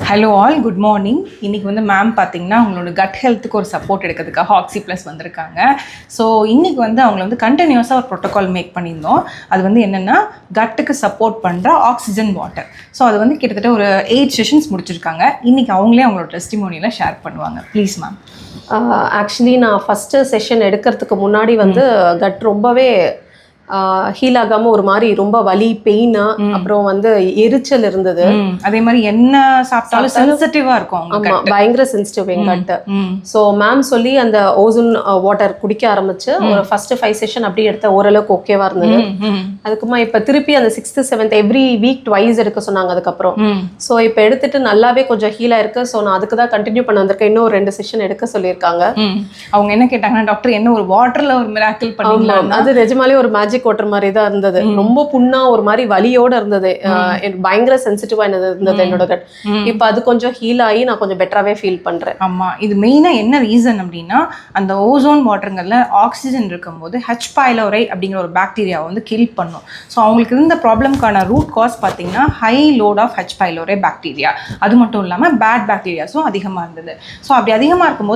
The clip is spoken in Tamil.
Hello all, good morning. இன்றைக்கி வந்து மேம் பார்த்தீங்கன்னா அவங்களோட கட் ஹெல்த்துக்கு ஒரு சப்போர்ட் எடுக்கிறதுக்காக ஆக்சி ப்ளஸ் வந்திருக்காங்க. ஸோ இன்றைக்கி வந்து அவங்கள வந்து கண்டினியூஸாக ஒரு ப்ரோட்டோகால் மேக் பண்ணியிருந்தோம். அது வந்து என்னென்னா கட்டுக்கு சப்போர்ட் பண்ணுற ஆக்சிஜன் வாட்டர். ஸோ அது வந்து கிட்டத்தட்ட ஒரு 8 செஷன்ஸ் முடிச்சிருக்காங்க. இன்றைக்கி அவங்களே அவங்களோட டெஸ்டிமோனியில் ஷேர் பண்ணுவாங்க. Please ma'am. ஆக்சுவலி நான் ஃபஸ்ட்டு செஷன் எடுக்கிறதுக்கு முன்னாடி வந்து கட் ரொம்பவே ஹீல் ஆகாமல் ஒரு மாதிரி ரொம்ப வலி பெயின் அப்புறம் வந்து எரிச்சல் இருந்தது. அதே மாதிரி என்ன சாப்பிட்டாலும் சென்சிட்டிவாக இருக்கும். ஆமாம், பயங்கர சென்சிட்டிவ் என் கட்டு. ஸோ மேம் சொல்லி அந்த ஓசோன் வாட்டர் குடிக்க ஆரம்பிச்சு ஒரு ஃபஸ்ட்டு 5 செஷன் அப்படி எடுத்த ஓரளவுக்கு ஓகேவா இருந்தது. அதுக்குமா இப்போ திருப்பி அந்த 6th 7th every week twice எடுக்க சொன்னாங்க. அதுக்கப்புறம் ஸோ இப்போ எடுத்துட்டு நல்லாவே கொஞ்சம் ஹீலாக இருக்கு. ஸோ நான் அதுக்கு தான் கண்டினியூ பண்ண வந்திருக்கேன். இன்னும் ஒரு 2 செஷன் எடுக்க சொல்லியிருக்காங்க. அவங்க என்ன கேட்டாங்கன்னா, டாக்டர் என்ன ஒரு வாட்டரில் ஒரு மிராக்கிள் பண்ணலாம்? அது நிஜமாலே ஒரு மேஜிக் வாட்டர் மாதிரி தான் இருந்தது. ரொம்ப புண்ணா ஒரு மாதிரி வலியோட இருந்தது. பயங்கர சென்சிட்டிவா இருந்தது என்னோட கட். இப்போ அது கொஞ்சம் ஹீல் ஆகி நான் கொஞ்சம் பெட்டராகவே ஃபீல் பண்றேன். ஆமா, இது மெயினா என்ன ரீசன் அப்படின்னா, அந்த ஓசோன் வாட்டருங்கள்ல ஆக்சிஜன் இருக்கும்போது ஹெச் பைலோரை அப்படிங்கிற ஒரு பாக்டீரியாவை வந்து கில் பண்ணும். ஸோ அவங்களுக்கு இருந்த ப்ராப்ளம்கான ரூட் காஸ் பார்த்தீங்கன்னா high load of H pylori bacteria. அது மட்டும் இல்லாமல் பேட் பாக்டீரியாஸும் அதிகமாக இருந்தது. ஸோ அப்படி அதிகமாக இருக்கும்போது